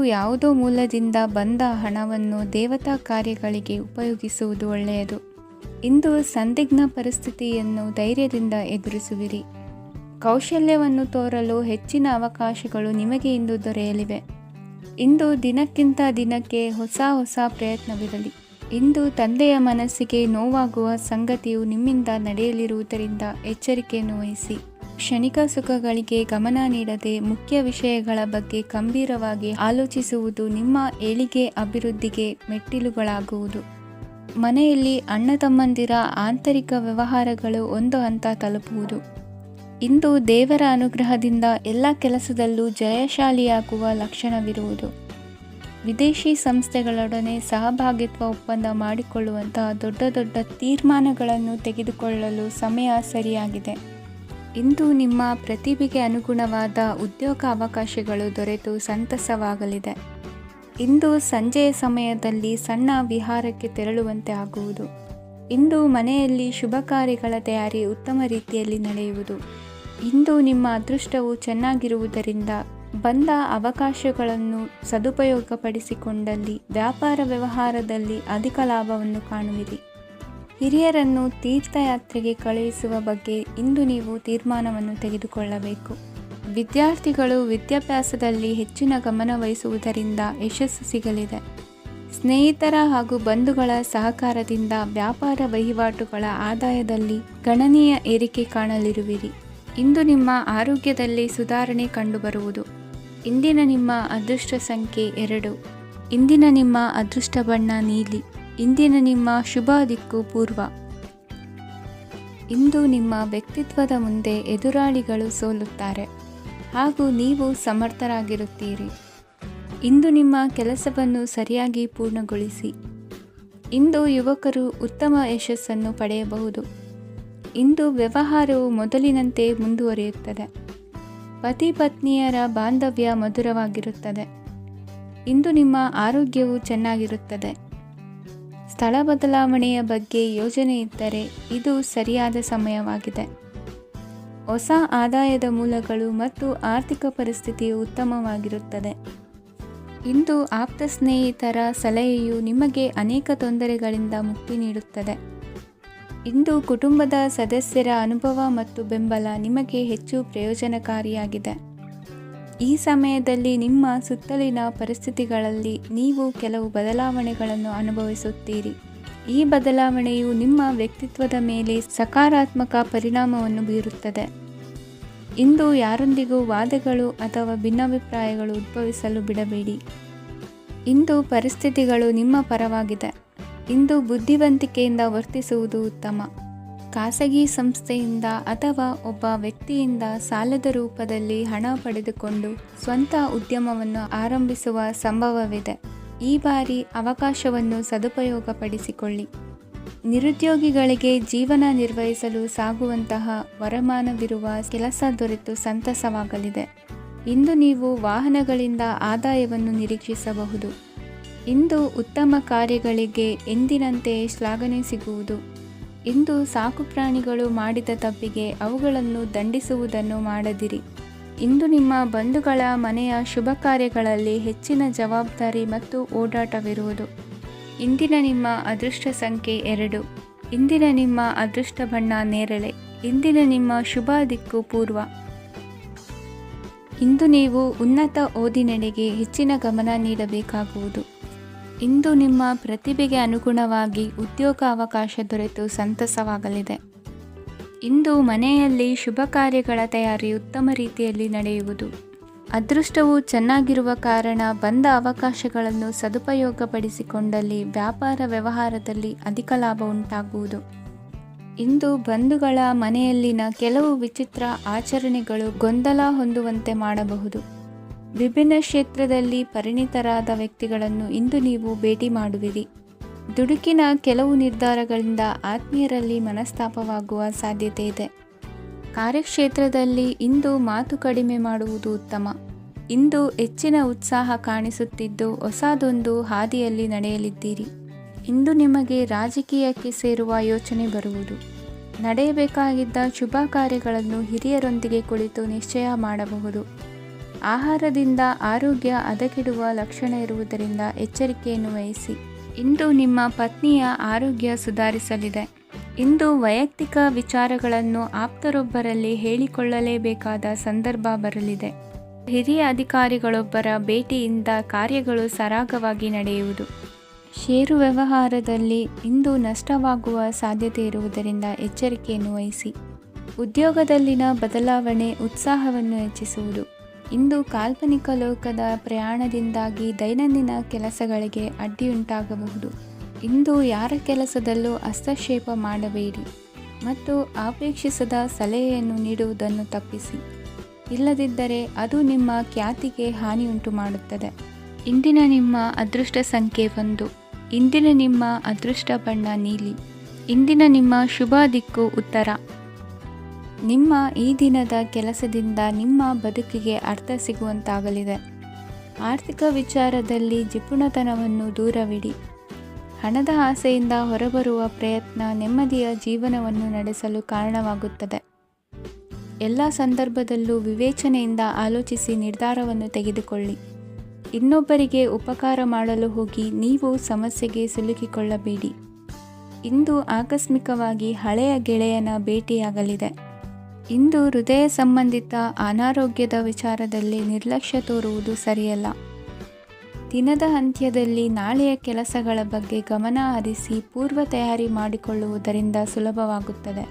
ಯಾವುದೋ ಮೂಲದಿಂದ ಬಂದ ಹಣವನ್ನು ದೇವತಾ ಕಾರ್ಯಗಳಿಗೆ ಉಪಯೋಗಿಸುವುದು ಒಳ್ಳೆಯದು. ಇಂದು ಸಂದಿಗ್ಧ ಪರಿಸ್ಥಿತಿಯನ್ನು ಧೈರ್ಯದಿಂದ ಎದುರಿಸುವಿರಿ. ಕೌಶಲ್ಯವನ್ನು ತೋರಲು ಹೆಚ್ಚಿನ ಅವಕಾಶಗಳು ನಿಮಗೆ ಇಂದು ದೊರೆಯಲಿವೆ. ಇಂದು ದಿನಕ್ಕಿಂತ ದಿನಕ್ಕೆ ಹೊಸ ಪ್ರಯತ್ನವಿರಲಿ. ಇಂದು ತಂದೆಯ ಮನಸ್ಸಿಗೆ ನೋವಾಗುವ ಸಂಗತಿಯು ನಿಮ್ಮಿಂದ ನಡೆಯಲಿರುವುದರಿಂದ ಎಚ್ಚರಿಕೆಯನ್ನು ವಹಿಸಿ. ಕ್ಷಣಿಕ ಸುಖಗಳಿಗೆ ಗಮನ ನೀಡದೆ ಮುಖ್ಯ ವಿಷಯಗಳ ಬಗ್ಗೆ ಗಂಭೀರವಾಗಿ ಆಲೋಚಿಸುವುದು ನಿಮ್ಮ ಏಳಿಗೆ ಅಭಿವೃದ್ಧಿಗೆ ಮೆಟ್ಟಿಲುಗಳಾಗುವುದು. ಮನೆಯಲ್ಲಿ ಅಣ್ಣ ತಮ್ಮಂದಿರ ಆಂತರಿಕ ವ್ಯವಹಾರಗಳು ಒಂದು ಹಂತ ತಲುಪುವುದು. ಇಂದು ದೇವರ ಅನುಗ್ರಹದಿಂದ ಎಲ್ಲ ಕೆಲಸದಲ್ಲೂ ಜಯಶಾಲಿಯಾಗುವ ಲಕ್ಷಣವಿರುವುದು. ವಿದೇಶಿ ಸಂಸ್ಥೆಗಳೊಡನೆ ಸಹಭಾಗಿತ್ವ ಒಪ್ಪಂದ ಮಾಡಿಕೊಳ್ಳುವಂತಹ ದೊಡ್ಡ ತೀರ್ಮಾನಗಳನ್ನು ತೆಗೆದುಕೊಳ್ಳಲು ಸಮಯ ಸರಿಯಾಗಿದೆ. ಇಂದು ನಿಮ್ಮ ಪ್ರತಿಭೆಗೆ ಅನುಗುಣವಾದ ಉದ್ಯೋಗ ಅವಕಾಶಗಳು ದೊರೆತು ಸಂತಸವಾಗಲಿದೆ. ಇಂದು ಸಂಜೆಯ ಸಮಯದಲ್ಲಿ ಸಣ್ಣ ವಿಹಾರಕ್ಕೆ ತೆರಳುವಂತೆ ಆಗುವುದು. ಇಂದು ಮನೆಯಲ್ಲಿ ಶುಭ ಕಾರ್ಯಗಳ ತಯಾರಿ ಉತ್ತಮ ರೀತಿಯಲ್ಲಿ ನಡೆಯುವುದು. ಇಂದು ನಿಮ್ಮ ಅದೃಷ್ಟವು ಚೆನ್ನಾಗಿರುವುದರಿಂದ ಬಂದ ಅವಕಾಶಗಳನ್ನು ಸದುಪಯೋಗಪಡಿಸಿಕೊಂಡಲ್ಲಿ ವ್ಯಾಪಾರ ವ್ಯವಹಾರದಲ್ಲಿ ಅಧಿಕ ಲಾಭವನ್ನು ಕಾಣುವಿರಿ. ಹಿರಿಯರನ್ನು ತೀರ್ಥಯಾತ್ರೆಗೆ ಕಳುಹಿಸುವ ಬಗ್ಗೆ ಇಂದು ನೀವು ತೀರ್ಮಾನವನ್ನು ತೆಗೆದುಕೊಳ್ಳಬೇಕು. ವಿದ್ಯಾರ್ಥಿಗಳು ವಿದ್ಯಾಭ್ಯಾಸದಲ್ಲಿ ಹೆಚ್ಚಿನ ಗಮನ ವಹಿಸುವುದರಿಂದ ಯಶಸ್ಸು ಸಿಗಲಿದೆ. ಸ್ನೇಹಿತರ ಹಾಗೂ ಬಂಧುಗಳ ಸಹಕಾರದಿಂದ ವ್ಯಾಪಾರ ವಹಿವಾಟುಗಳ ಆದಾಯದಲ್ಲಿ ಗಣನೀಯ ಏರಿಕೆ ಕಾಣಲಿರುವಿರಿ. ಇಂದು ನಿಮ್ಮ ಆರೋಗ್ಯದಲ್ಲಿ ಸುಧಾರಣೆ ಕಂಡುಬರುವುದು. ಇಂದಿನ ನಿಮ್ಮ ಅದೃಷ್ಟ ಸಂಖ್ಯೆ 2. ಇಂದಿನ ನಿಮ್ಮ ಅದೃಷ್ಟ ಬಣ್ಣ ನೀಲಿ. ಇಂದಿನ ನಿಮ್ಮ ಶುಭ ದಿಕ್ಕು ಪೂರ್ವ. ಇಂದು ನಿಮ್ಮ ವ್ಯಕ್ತಿತ್ವದ ಮುಂದೆ ಎದುರಾಳಿಗಳು ಸೋಲುತ್ತಾರೆ ಹಾಗೂ ನೀವು ಸಮರ್ಥರಾಗಿರುತ್ತೀರಿ. ಇಂದು ನಿಮ್ಮ ಕೆಲಸವನ್ನು ಸರಿಯಾಗಿ ಪೂರ್ಣಗೊಳಿಸಿ. ಇಂದು ಯುವಕರು ಉತ್ತಮ ಯಶಸ್ಸನ್ನು ಪಡೆಯಬಹುದು. ಇಂದು ವ್ಯವಹಾರವು ಮೊದಲಿನಂತೆ ಮುಂದುವರಿಯುತ್ತದೆ. ಪತಿ ಪತ್ನಿಯರ ಬಾಂಧವ್ಯ ಮಧುರವಾಗಿರುತ್ತದೆ. ಇಂದು ನಿಮ್ಮ ಆರೋಗ್ಯವು ಚೆನ್ನಾಗಿರುತ್ತದೆ. ಸ್ಥಳ ಬದಲಾವಣೆಯ ಬಗ್ಗೆ ಯೋಜನೆ ಇದ್ದರೆ ಇದು ಸರಿಯಾದ ಸಮಯವಾಗಿದೆ. ಹೊಸ ಆದಾಯದ ಮೂಲಗಳು ಮತ್ತು ಆರ್ಥಿಕ ಪರಿಸ್ಥಿತಿಯು ಉತ್ತಮವಾಗಿರುತ್ತದೆ. ಇಂದು ಆಪ್ತ ಸ್ನೇಹಿತರ ಸಲಹೆಯು ನಿಮಗೆ ಅನೇಕ ತೊಂದರೆಗಳಿಂದ ಮುಕ್ತಿ ನೀಡುತ್ತದೆ. ಇಂದು ಕುಟುಂಬದ ಸದಸ್ಯರ ಅನುಭವ ಮತ್ತು ಬೆಂಬಲ ನಿಮಗೆ ಹೆಚ್ಚು ಪ್ರಯೋಜನಕಾರಿಯಾಗಿದೆ. ಈ ಸಮಯದಲ್ಲಿ ನಿಮ್ಮ ಸುತ್ತಲಿನ ಪರಿಸ್ಥಿತಿಗಳಲ್ಲಿ ನೀವು ಕೆಲವು ಬದಲಾವಣೆಗಳನ್ನು ಅನುಭವಿಸುತ್ತೀರಿ. ಈ ಬದಲಾವಣೆಯು ನಿಮ್ಮ ವ್ಯಕ್ತಿತ್ವದ ಮೇಲೆ ಸಕಾರಾತ್ಮಕ ಪರಿಣಾಮವನ್ನು ಬೀರುತ್ತದೆ. ಇಂದು ಯಾರೊಂದಿಗೂ ವಾದಗಳು ಅಥವಾ ಭಿನ್ನಾಭಿಪ್ರಾಯಗಳು ಉದ್ಭವಿಸಲು ಬಿಡಬೇಡಿ. ಇಂದು ಪರಿಸ್ಥಿತಿಗಳು ನಿಮ್ಮ ಪರವಾಗಿದೆ. ಇಂದು ಬುದ್ಧಿವಂತಿಕೆಯಿಂದ ವರ್ತಿಸುವುದು ಉತ್ತಮ. ಖಾಸಗಿ ಸಂಸ್ಥೆಯಿಂದ ಅಥವಾ ಒಬ್ಬ ವ್ಯಕ್ತಿಯಿಂದ ಸಾಲದ ರೂಪದಲ್ಲಿ ಹಣ ಪಡೆದುಕೊಂಡು ಸ್ವಂತ ಉದ್ಯಮವನ್ನು ಆರಂಭಿಸುವ ಸಂಭವವಿದೆ. ಈ ಬಾರಿ ಅವಕಾಶವನ್ನು ಸದುಪಯೋಗಪಡಿಸಿಕೊಳ್ಳಿ. ನಿರುದ್ಯೋಗಿಗಳಿಗೆ ಜೀವನ ನಿರ್ವಹಿಸಲು ಸಾಗುವಂತಹ ವರಮಾನವಿರುವ ಕೆಲಸ ದೊರೆತು ಸಂತಸವಾಗಲಿದೆ. ಇಂದು ನೀವು ವಾಹನಗಳಿಂದ ಆದಾಯವನ್ನು ನಿರೀಕ್ಷಿಸಬಹುದು. ಇಂದು ಉತ್ತಮ ಕಾರ್ಯಗಳಿಗೆ ಎಂದಿನಂತೆಯೇ ಶ್ಲಾಘನೆ ಸಿಗುವುದು. ಇಂದು ಸಾಕುಪ್ರಾಣಿಗಳು ಮಾಡಿದ ತಪ್ಪಿಗೆ ಅವುಗಳನ್ನು ದಂಡಿಸುವುದನ್ನು ಮಾಡದಿರಿ. ಇಂದು ನಿಮ್ಮ ಬಂಧುಗಳ ಮನೆಯ ಶುಭ ಕಾರ್ಯಗಳಲ್ಲಿ ಹೆಚ್ಚಿನ ಜವಾಬ್ದಾರಿ ಮತ್ತು ಓಡಾಟವಿರುವುದು. ಇಂದಿನ ನಿಮ್ಮ ಅದೃಷ್ಟ ಸಂಖ್ಯೆ 2. ಇಂದಿನ ನಿಮ್ಮ ಅದೃಷ್ಟ ಬಣ್ಣ ನೇರಳೆ. ಇಂದಿನ ನಿಮ್ಮ ಶುಭ ದಿಕ್ಕು ಪೂರ್ವ. ಇಂದು ನೀವು ಉನ್ನತ ಓದಿನೆಡೆಗೆ ಹೆಚ್ಚಿನ ಗಮನ ನೀಡಬೇಕಾಗುವುದು. ಇಂದು ನಿಮ್ಮ ಪ್ರತಿಭೆಗೆ ಅನುಗುಣವಾಗಿ ಉದ್ಯೋಗ ಅವಕಾಶ ದೊರೆತು ಸಂತಸವಾಗಲಿದೆ. ಇಂದು ಮನೆಯಲ್ಲಿ ಶುಭ ಕಾರ್ಯಗಳ ತಯಾರಿ ಉತ್ತಮ ರೀತಿಯಲ್ಲಿ ನಡೆಯುವುದು. ಅದೃಷ್ಟವು ಚೆನ್ನಾಗಿರುವ ಕಾರಣ ಬಂದ ಅವಕಾಶಗಳನ್ನು ಸದುಪಯೋಗಪಡಿಸಿಕೊಂಡಲ್ಲಿ ವ್ಯಾಪಾರ ವ್ಯವಹಾರದಲ್ಲಿ ಅಧಿಕ ಲಾಭ ಉಂಟಾಗುವುದು. ಇಂದು ಬಂಧುಗಳ ಮನೆಯಲ್ಲಿನ ಕೆಲವು ವಿಚಿತ್ರ ಆಚರಣೆಗಳು ಗೊಂದಲ ಹೊಂದುವಂತೆ ಮಾಡಬಹುದು. ವಿಭಿನ್ನ ಕ್ಷೇತ್ರದಲ್ಲಿ ಪರಿಣಿತರಾದ ವ್ಯಕ್ತಿಗಳನ್ನು ಇಂದು ನೀವು ಭೇಟಿ ಮಾಡುವಿರಿ. ದುಡುಕಿನ ಕೆಲವು ನಿರ್ಧಾರಗಳಿಂದ ಆತ್ಮೀಯರಲ್ಲಿ ಮನಸ್ತಾಪವಾಗುವ ಸಾಧ್ಯತೆ ಇದೆ. ಕಾರ್ಯಕ್ಷೇತ್ರದಲ್ಲಿ ಇಂದು ಮಾತು ಕಡಿಮೆ ಮಾಡುವುದು ಉತ್ತಮ. ಇಂದು ಹೆಚ್ಚಿನ ಉತ್ಸಾಹ ಕಾಣಿಸುತ್ತಿದ್ದು ಹೊಸದೊಂದು ಹಾದಿಯಲ್ಲಿ ನಡೆಯಲಿದ್ದೀರಿ. ಇಂದು ನಿಮಗೆ ರಾಜಕೀಯಕ್ಕೆ ಸೇರುವ ಯೋಚನೆ ಬರುವುದು. ನಡೆಯಬೇಕಾಗಿದ್ದ ಶುಭ ಕಾರ್ಯಗಳನ್ನು ಹಿರಿಯರೊಂದಿಗೆ ಕುಳಿತು ನಿಶ್ಚಯ ಮಾಡಬಹುದು. ಆಹಾರದಿಂದ ಆರೋಗ್ಯ ಹದಗೆಡುವ ಲಕ್ಷಣ ಇರುವುದರಿಂದ ಎಚ್ಚರಿಕೆಯನ್ನು ವಹಿಸಿ. ಇಂದು ನಿಮ್ಮ ಪತ್ನಿಯ ಆರೋಗ್ಯ ಸುಧಾರಿಸಲಿದೆ. ಇಂದು ವೈಯಕ್ತಿಕ ವಿಚಾರಗಳನ್ನು ಆಪ್ತರೊಬ್ಬರಲ್ಲಿ ಹೇಳಿಕೊಳ್ಳಲೇಬೇಕಾದ ಸಂದರ್ಭ ಬರಲಿದೆ. ಹಿರಿಯ ಅಧಿಕಾರಿಗಳೊಬ್ಬರ ಭೇಟಿಯಿಂದ ಕಾರ್ಯಗಳು ಸರಾಗವಾಗಿ ನಡೆಯುವುದು. ಷೇರು ವ್ಯವಹಾರದಲ್ಲಿ ಇಂದು ನಷ್ಟವಾಗುವ ಸಾಧ್ಯತೆ ಇರುವುದರಿಂದ ಎಚ್ಚರಿಕೆಯನ್ನು ವಹಿಸಿ. ಉದ್ಯೋಗದಲ್ಲಿನ ಬದಲಾವಣೆ ಉತ್ಸಾಹವನ್ನು ಹೆಚ್ಚಿಸುವುದು. ಇಂದು ಕಾಲ್ಪನಿಕ ಲೋಕದ ಪ್ರಯಾಣದಿಂದಾಗಿ ದೈನಂದಿನ ಕೆಲಸಗಳಿಗೆ ಅಡ್ಡಿಯುಂಟಾಗಬಹುದು. ಇಂದು ಯಾರ ಕೆಲಸದಲ್ಲೂ ಹಸ್ತಕ್ಷೇಪ ಮಾಡಬೇಡಿ ಮತ್ತು ಅಪೇಕ್ಷಿಸದ ಸಲಹೆಯನ್ನು ನೀಡುವುದನ್ನು ತಪ್ಪಿಸಿ. ಇಲ್ಲದಿದ್ದರೆ ಅದು ನಿಮ್ಮ ಖ್ಯಾತಿಗೆ ಹಾನಿಯುಂಟು ಮಾಡುತ್ತದೆ. ಇಂದಿನ ನಿಮ್ಮ ಅದೃಷ್ಟ ಸಂಖ್ಯೆ 1. ಇಂದಿನ ನಿಮ್ಮ ಅದೃಷ್ಟ ಬಣ್ಣ ನೀಲಿ. ಇಂದಿನ ನಿಮ್ಮ ಶುಭ ದಿಕ್ಕು ಉತ್ತರ. ನಿಮ್ಮ ಈ ದಿನದ ಕೆಲಸದಿಂದ ನಿಮ್ಮ ಬದುಕಿಗೆ ಅರ್ಥ ಸಿಗುವಂತಾಗಲಿದೆ. ಆರ್ಥಿಕ ವಿಚಾರದಲ್ಲಿ ಜಿಪುಣತನವನ್ನು ದೂರವಿಡಿ. ಹಣದ ಆಸೆಯಿಂದ ಹೊರಬರುವ ಪ್ರಯತ್ನ ನೆಮ್ಮದಿಯ ಜೀವನವನ್ನು ನಡೆಸಲು ಕಾರಣವಾಗುತ್ತದೆ. ಎಲ್ಲ ಸಂದರ್ಭದಲ್ಲೂ ವಿವೇಚನೆಯಿಂದ ಆಲೋಚಿಸಿ ನಿರ್ಧಾರವನ್ನು ತೆಗೆದುಕೊಳ್ಳಿ. ಇನ್ನೊಬ್ಬರಿಗೆ ಉಪಕಾರ ಮಾಡಲು ಹೋಗಿ ನೀವು ಸಮಸ್ಯೆಗೆ ಸಿಲುಕಿಕೊಳ್ಳಬೇಡಿ. ಇಂದು ಆಕಸ್ಮಿಕವಾಗಿ ಹಳೆಯ ಗೆಳೆಯನ ಭೇಟಿಯಾಗಲಿದೆ. ಇಂದು ಹೃದಯ ಸಂಬಂಧಿತ ಅನಾರೋಗ್ಯದ ವಿಚಾರದಲ್ಲಿ ನಿರ್ಲಕ್ಷ್ಯ ತೋರುವುದು ಸರಿಯಲ್ಲ. ದಿನದ ಅಂತ್ಯದಲ್ಲಿ ನಾಳೆಯ ಕೆಲಸಗಳ ಬಗ್ಗೆ ಗಮನ ಹರಿಸಿ ಪೂರ್ವ ತಯಾರಿ ಮಾಡಿಕೊಳ್ಳುವುದರಿಂದ ಸುಲಭವಾಗುತ್ತದೆ.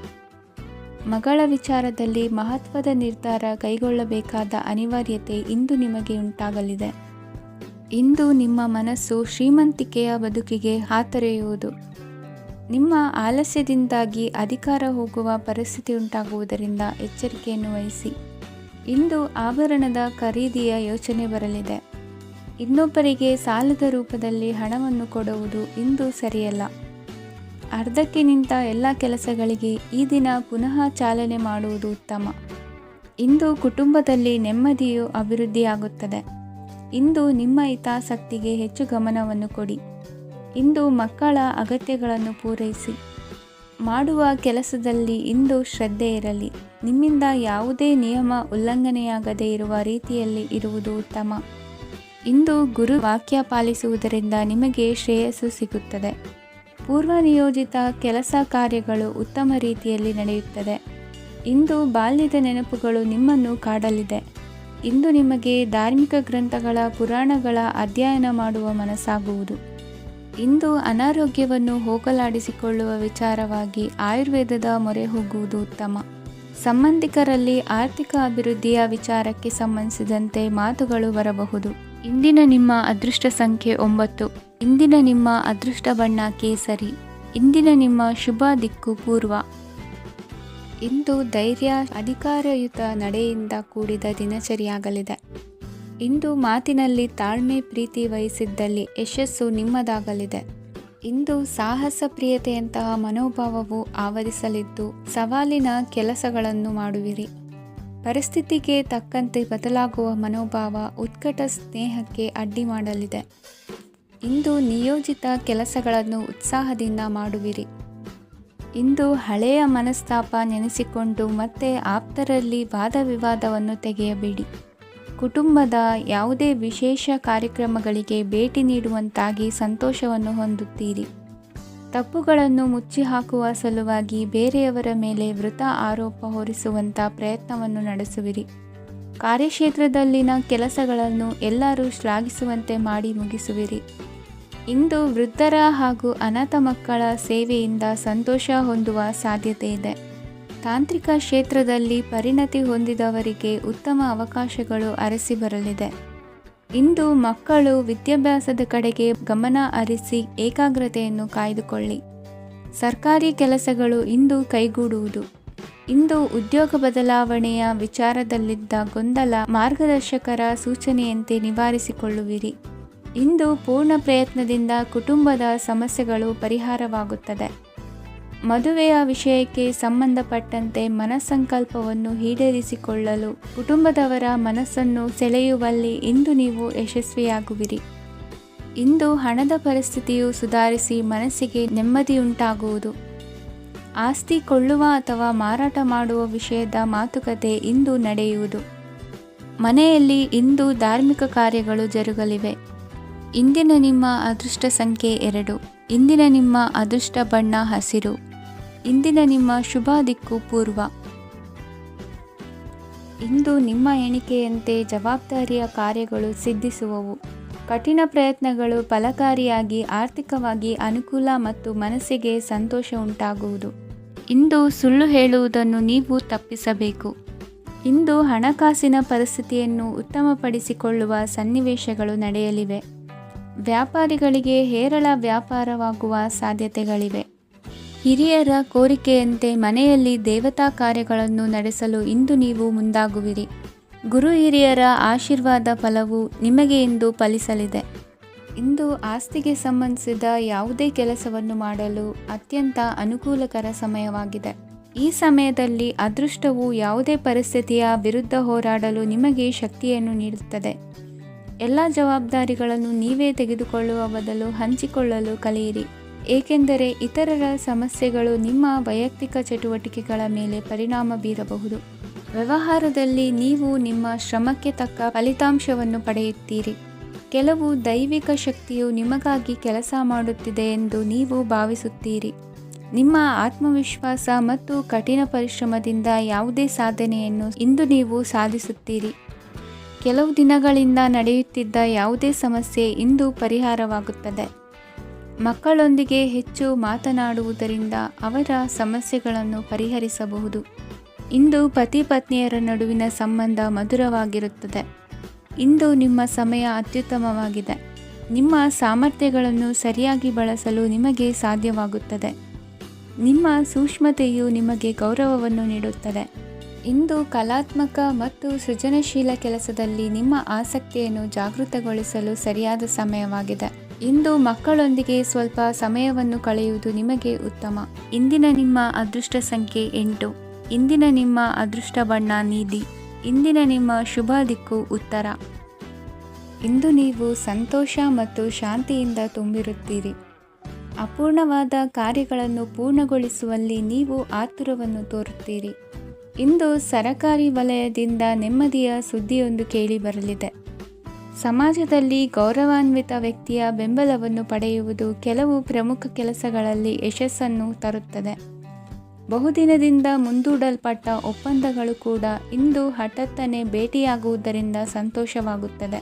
ಮಗಳ ವಿಚಾರದಲ್ಲಿ ಮಹತ್ವದ ನಿರ್ಧಾರ ಕೈಗೊಳ್ಳಬೇಕಾದ ಅನಿವಾರ್ಯತೆ ಇಂದು ನಿಮಗೆ ಉಂಟಾಗಲಿದೆ. ಇಂದು ನಿಮ್ಮ ಮನಸ್ಸು ಶ್ರೀಮಂತಿಕೆಯ ಬದುಕಿಗೆ ಹಾತೊರೆಯುವುದು. ನಿಮ್ಮ ಆಲಸ್ಯದಿಂದಾಗಿ ಅಧಿಕಾರ ಹೋಗುವ ಪರಿಸ್ಥಿತಿ ಉಂಟಾಗುವುದರಿಂದ ಎಚ್ಚರಿಕೆಯನ್ನು ವಹಿಸಿ. ಇಂದು ಆಭರಣದ ಖರೀದಿಯ ಯೋಚನೆ ಬರಲಿದೆ. ಇನ್ನೊಬ್ಬರಿಗೆ ಸಾಲದ ರೂಪದಲ್ಲಿ ಹಣವನ್ನು ಕೊಡುವುದು ಇಂದು ಸರಿಯಲ್ಲ. ಅರ್ಧಕ್ಕೆ ನಿಂತ ಎಲ್ಲ ಕೆಲಸಗಳಿಗೆ ಈ ದಿನ ಪುನಃ ಚಾಲನೆ ಮಾಡುವುದು ಉತ್ತಮ. ಇಂದು ಕುಟುಂಬದಲ್ಲಿ ನೆಮ್ಮದಿಯು ಅಭಿವೃದ್ಧಿಯಾಗುತ್ತದೆ. ಇಂದು ನಿಮ್ಮ ಹಿತಾಸಕ್ತಿಗೆ ಹೆಚ್ಚು ಗಮನವನ್ನು ಕೊಡಿ. ಇಂದು ಮಕ್ಕಳ ಅಗತ್ಯಗಳನ್ನು ಪೂರೈಸಿ. ಮಾಡುವ ಕೆಲಸದಲ್ಲಿ ಇಂದು ಶ್ರದ್ಧೆ ಇರಲಿ. ನಿಮ್ಮಿಂದ ಯಾವುದೇ ನಿಯಮ ಉಲ್ಲಂಘನೆಯಾಗದೇ ಇರುವ ರೀತಿಯಲ್ಲಿ ಇರುವುದು ಉತ್ತಮ. ಇಂದು ಗುರು ವಾಕ್ಯ ಪಾಲಿಸುವುದರಿಂದ ನಿಮಗೆ ಶ್ರೇಯಸ್ಸು ಸಿಗುತ್ತದೆ. ಪೂರ್ವ ನಿಯೋಜಿತ ಕೆಲಸ ಕಾರ್ಯಗಳು ಉತ್ತಮ ರೀತಿಯಲ್ಲಿ ನಡೆಯುತ್ತದೆ. ಇಂದು ಬಾಲ್ಯದ ನೆನಪುಗಳು ನಿಮ್ಮನ್ನು ಕಾಡಲಿದೆ. ಇಂದು ನಿಮಗೆ ಧಾರ್ಮಿಕ ಗ್ರಂಥಗಳ ಪುರಾಣಗಳ ಅಧ್ಯಯನ ಮಾಡುವ ಮನಸ್ಸಾಗುವುದು. ಇಂದು ಅನಾರೋಗ್ಯವನ್ನು ಹೋಗಲಾಡಿಸಿಕೊಳ್ಳುವ ವಿಚಾರವಾಗಿ ಆಯುರ್ವೇದದ ಮೊರೆ ಹೋಗುವುದು ಉತ್ತಮ. ಸಂಬಂಧಿಕರಲ್ಲಿ ಆರ್ಥಿಕ ಅಭಿವೃದ್ಧಿಯ ವಿಚಾರಕ್ಕೆ ಸಂಬಂಧಿಸಿದಂತೆ ಮಾತುಗಳು ಬರಬಹುದು. ಇಂದಿನ ನಿಮ್ಮ ಅದೃಷ್ಟ ಸಂಖ್ಯೆ 9. ಇಂದಿನ ನಿಮ್ಮ ಅದೃಷ್ಟ ಬಣ್ಣ ಕೇಸರಿ. ಇಂದಿನ ನಿಮ್ಮ ಶುಭ ದಿಕ್ಕು ಪೂರ್ವ. ಇಂದು ಧೈರ್ಯ, ಅಧಿಕಾರಯುತ ನಡೆಯಿಂದ ಕೂಡಿದ ದಿನಚರಿಯಾಗಲಿದೆ. ಇಂದು ಮಾತಿನಲ್ಲಿ ತಾಳ್ಮೆ, ಪ್ರೀತಿ ವಹಿಸಿದ್ದಲ್ಲಿ ಯಶಸ್ಸು ನಿಮ್ಮದಾಗಲಿದೆ. ಇಂದು ಸಾಹಸ ಪ್ರಿಯತೆಯಂತಹ ಮನೋಭಾವವು ಆವರಿಸಲಿದ್ದು ಸವಾಲಿನ ಕೆಲಸಗಳನ್ನು ಮಾಡುವಿರಿ. ಪರಿಸ್ಥಿತಿಗೆ ತಕ್ಕಂತೆ ಬದಲಾಗುವ ಮನೋಭಾವ ಉತ್ಕಟ ಸ್ನೇಹಕ್ಕೆ ಅಡ್ಡಿ ಮಾಡಲಿದೆ. ಇಂದು ನಿಯೋಜಿತ ಕೆಲಸಗಳನ್ನು ಉತ್ಸಾಹದಿಂದ ಮಾಡುವಿರಿ. ಇಂದು ಹಳೆಯ ಮನಸ್ತಾಪ ನೆನೆಸಿಕೊಂಡು ಮತ್ತೆ ಆಪ್ತರಲ್ಲಿ ವಾದ ವಿವಾದವನ್ನು ತೆಗೆಯಬೇಡಿ. ಕುಟುಂಬದ ಯಾವುದೇ ವಿಶೇಷ ಕಾರ್ಯಕ್ರಮಗಳಿಗೆ ಭೇಟಿ ನೀಡುವಂತಾಗಿ ಸಂತೋಷವನ್ನು ಹೊಂದುತ್ತೀರಿ. ತಪ್ಪುಗಳನ್ನು ಮುಚ್ಚಿಹಾಕುವ ಸಲುವಾಗಿ ಬೇರೆಯವರ ಮೇಲೆ ವೃಥಾ ಆರೋಪ ಹೊರಿಸುವಂಥ ಪ್ರಯತ್ನವನ್ನು ನಡೆಸುವಿರಿ. ಕಾರ್ಯಕ್ಷೇತ್ರದಲ್ಲಿನ ಕೆಲಸಗಳನ್ನು ಎಲ್ಲರೂ ಶ್ಲಾಘಿಸುವಂತೆ ಮಾಡಿ ಮುಗಿಸುವಿರಿ. ಇಂದು ವೃದ್ಧರ ಹಾಗೂ ಅನಾಥ ಮಕ್ಕಳ ಸೇವೆಯಿಂದ ಸಂತೋಷ ಹೊಂದುವ ಸಾಧ್ಯತೆ ಇದೆ. ತಾಂತ್ರಿಕ ಕ್ಷೇತ್ರದಲ್ಲಿ ಪರಿಣತಿ ಹೊಂದಿದವರಿಗೆ ಉತ್ತಮ ಅವಕಾಶಗಳು ಅರಸಿ ಬರಲಿದೆ. ಇಂದು ಮಕ್ಕಳು ವಿದ್ಯಾಭ್ಯಾಸದ ಕಡೆಗೆ ಗಮನ ಹರಿಸಿ ಏಕಾಗ್ರತೆಯನ್ನು ಕಾಯ್ದುಕೊಳ್ಳಿ. ಸರ್ಕಾರಿ ಕೆಲಸಗಳು ಇಂದು ಕೈಗೂಡುವುದು. ಇಂದು ಉದ್ಯೋಗ ಬದಲಾವಣೆಯ ವಿಚಾರದಲ್ಲಿದ್ದ ಗೊಂದಲ ಮಾರ್ಗದರ್ಶಕರ ಸೂಚನೆಯಂತೆ ನಿವಾರಿಸಿಕೊಳ್ಳುವಿರಿ. ಇಂದು ಪೂರ್ಣ ಪ್ರಯತ್ನದಿಂದ ಕುಟುಂಬದ ಸಮಸ್ಯೆಗಳು ಪರಿಹಾರವಾಗುತ್ತದೆ. ಮದುವೆಯ ವಿಷಯಕ್ಕೆ ಸಂಬಂಧಪಟ್ಟಂತೆ ಮನಸ್ಸಂಕಲ್ಪವನ್ನು ಈಡೇರಿಸಿಕೊಳ್ಳಲು ಕುಟುಂಬದವರ ಮನಸ್ಸನ್ನು ಸೆಳೆಯುವಲ್ಲಿ ಇಂದು ನೀವು ಯಶಸ್ವಿಯಾಗುವಿರಿ. ಇಂದು ಹಣದ ಪರಿಸ್ಥಿತಿಯು ಸುಧಾರಿಸಿ ಮನಸ್ಸಿಗೆ ನೆಮ್ಮದಿಯುಂಟಾಗುವುದು. ಆಸ್ತಿ ಕೊಳ್ಳುವ ಅಥವಾ ಮಾರಾಟ ಮಾಡುವ ವಿಷಯದ ಮಾತುಕತೆ ಇಂದು ನಡೆಯುವುದು. ಮನೆಯಲ್ಲಿ ಇಂದು ಧಾರ್ಮಿಕ ಕಾರ್ಯಗಳು ಜರುಗಲಿವೆ. ಇಂದಿನ ನಿಮ್ಮ ಅದೃಷ್ಟ ಸಂಖ್ಯೆ 2. ಇಂದಿನ ನಿಮ್ಮ ಅದೃಷ್ಟ ಬಣ್ಣ ಹಸಿರು. ಇಂದಿನ ನಿಮ್ಮ ಶುಭ ದಿಕ್ಕು ಪೂರ್ವ. ಇಂದು ನಿಮ್ಮ ಎಣಿಕೆಯಂತೆ ಜವಾಬ್ದಾರಿಯ ಕಾರ್ಯಗಳು ಸಿದ್ಧಿಸುವವು. ಕಠಿಣ ಪ್ರಯತ್ನಗಳು ಫಲಕಾರಿಯಾಗಿ ಆರ್ಥಿಕವಾಗಿ ಅನುಕೂಲ ಮತ್ತು ಮನಸ್ಸಿಗೆ ಸಂತೋಷ ಉಂಟಾಗುವುದು. ಇಂದು ಸುಳ್ಳು ಹೇಳುವುದನ್ನು ನೀವು ತಪ್ಪಿಸಬೇಕು. ಇಂದು ಹಣಕಾಸಿನ ಪರಿಸ್ಥಿತಿಯನ್ನು ಉತ್ತಮಪಡಿಸಿಕೊಳ್ಳುವ ಸನ್ನಿವೇಶಗಳು ನಡೆಯಲಿವೆ. ವ್ಯಾಪಾರಿಗಳಿಗೆ ಹೇರಳ ವ್ಯಾಪಾರವಾಗುವ ಸಾಧ್ಯತೆಗಳಿವೆ. ಹಿರಿಯರ ಕೋರಿಕೆಯಂತೆ ಮನೆಯಲ್ಲಿ ದೇವತಾ ಕಾರ್ಯಗಳನ್ನು ನಡೆಸಲು ಇಂದು ನೀವು ಮುಂದಾಗುವಿರಿ. ಗುರು ಹಿರಿಯರ ಆಶೀರ್ವಾದ ಫಲವು ನಿಮಗೆ ಇಂದು ಫಲಿಸಲಿದೆ. ಇಂದು ಆಸ್ತಿಗೆ ಸಂಬಂಧಿಸಿದ ಯಾವುದೇ ಕೆಲಸವನ್ನು ಮಾಡಲು ಅತ್ಯಂತ ಅನುಕೂಲಕರ ಸಮಯವಾಗಿದೆ. ಈ ಸಮಯದಲ್ಲಿ ಅದೃಷ್ಟವು ಯಾವುದೇ ಪರಿಸ್ಥಿತಿಯ ವಿರುದ್ಧ ಹೋರಾಡಲು ನಿಮಗೆ ಶಕ್ತಿಯನ್ನು ನೀಡುತ್ತದೆ. ಎಲ್ಲ ಜವಾಬ್ದಾರಿಗಳನ್ನು ನೀವೇ ತೆಗೆದುಕೊಳ್ಳುವ ಬದಲು ಹಂಚಿಕೊಳ್ಳಲು ಕಲಿಯಿರಿ, ಏಕೆಂದರೆ ಇತರರ ಸಮಸ್ಯೆಗಳು ನಿಮ್ಮ ವೈಯಕ್ತಿಕ ಚಟುವಟಿಕೆಗಳ ಮೇಲೆ ಪರಿಣಾಮ ಬೀರಬಹುದು. ವ್ಯವಹಾರದಲ್ಲಿ ನೀವು ನಿಮ್ಮ ಶ್ರಮಕ್ಕೆ ತಕ್ಕ ಫಲಿತಾಂಶವನ್ನು ಪಡೆಯುತ್ತೀರಿ. ಕೆಲವು ದೈವಿಕ ಶಕ್ತಿಯು ನಿಮಗಾಗಿ ಕೆಲಸ ಮಾಡುತ್ತಿದೆ ಎಂದು ನೀವು ಭಾವಿಸುತ್ತೀರಿ. ನಿಮ್ಮ ಆತ್ಮವಿಶ್ವಾಸ ಮತ್ತು ಕಠಿಣ ಪರಿಶ್ರಮದಿಂದ ಯಾವುದೇ ಸಾಧನೆಯನ್ನು ಇಂದು ನೀವು ಸಾಧಿಸುತ್ತೀರಿ. ಕೆಲವು ದಿನಗಳಿಂದ ನಡೆಯುತ್ತಿದ್ದ ಯಾವುದೇ ಸಮಸ್ಯೆ ಇಂದು ಪರಿಹಾರವಾಗುತ್ತದೆ. ಮಕ್ಕಳೊಂದಿಗೆ ಹೆಚ್ಚು ಮಾತನಾಡುವುದರಿಂದ ಅವರ ಸಮಸ್ಯೆಗಳನ್ನು ಪರಿಹರಿಸಬಹುದು. ಇಂದು ಪತಿ ಪತ್ನಿಯರ ನಡುವಿನ ಸಂಬಂಧ ಮಧುರವಾಗಿರುತ್ತದೆ. ಇಂದು ನಿಮ್ಮ ಸಮಯ ಅತ್ಯುತ್ತಮವಾಗಿದೆ. ನಿಮ್ಮ ಸಾಮರ್ಥ್ಯಗಳನ್ನು ಸರಿಯಾಗಿ ಬಳಸಲು ನಿಮಗೆ ಸಾಧ್ಯವಾಗುತ್ತದೆ. ನಿಮ್ಮ ಸೂಕ್ಷ್ಮತೆಯು ನಿಮಗೆ ಗೌರವವನ್ನು ನೀಡುತ್ತದೆ. ಇಂದು ಕಲಾತ್ಮಕ ಮತ್ತು ಸೃಜನಶೀಲ ಕೆಲಸದಲ್ಲಿ ನಿಮ್ಮ ಆಸಕ್ತಿಯನ್ನು ಜಾಗೃತಗೊಳಿಸಲು ಸರಿಯಾದ ಸಮಯವಾಗಿದೆ. ಇಂದು ಮಕ್ಕಳೊಂದಿಗೆ ಸ್ವಲ್ಪ ಸಮಯವನ್ನು ಕಳೆಯುವುದು ನಿಮಗೆ ಉತ್ತಮ. ಇಂದಿನ ನಿಮ್ಮ ಅದೃಷ್ಟ ಸಂಖ್ಯೆ 8. ಇಂದಿನ ನಿಮ್ಮ ಅದೃಷ್ಟ ಬಣ್ಣ ನೀಲಿ. ಇಂದಿನ ನಿಮ್ಮ ಶುಭ ದಿಕ್ಕು ಉತ್ತರ. ಇಂದು ನೀವು ಸಂತೋಷ ಮತ್ತು ಶಾಂತಿಯಿಂದ ತುಂಬಿರುತ್ತೀರಿ. ಅಪೂರ್ಣವಾದ ಕಾರ್ಯಗಳನ್ನು ಪೂರ್ಣಗೊಳಿಸುವಲ್ಲಿ ನೀವು ಆತುರವನ್ನು ತೋರುತ್ತೀರಿ. ಇಂದು ಸರಕಾರಿ ವಲಯದಿಂದ ನೆಮ್ಮದಿಯ ಸುದ್ದಿಯೊಂದು ಕೇಳಿಬರಲಿದೆ. ಸಮಾಜದಲ್ಲಿ ಗೌರವಾನ್ವಿತ ವ್ಯಕ್ತಿಯ ಬೆಂಬಲವನ್ನು ಪಡೆಯುವುದು ಕೆಲವು ಪ್ರಮುಖ ಕೆಲಸಗಳಲ್ಲಿ ಯಶಸ್ಸನ್ನು ತರುತ್ತದೆ. ಬಹುದಿನದಿಂದ ಮುಂದೂಡಲ್ಪಟ್ಟ ಒಪ್ಪಂದಗಳು ಕೂಡ ಇಂದು ಹಠಾತ್ತನೆ ಭೇಟಿಯಾಗುವುದರಿಂದ ಸಂತೋಷವಾಗುತ್ತದೆ.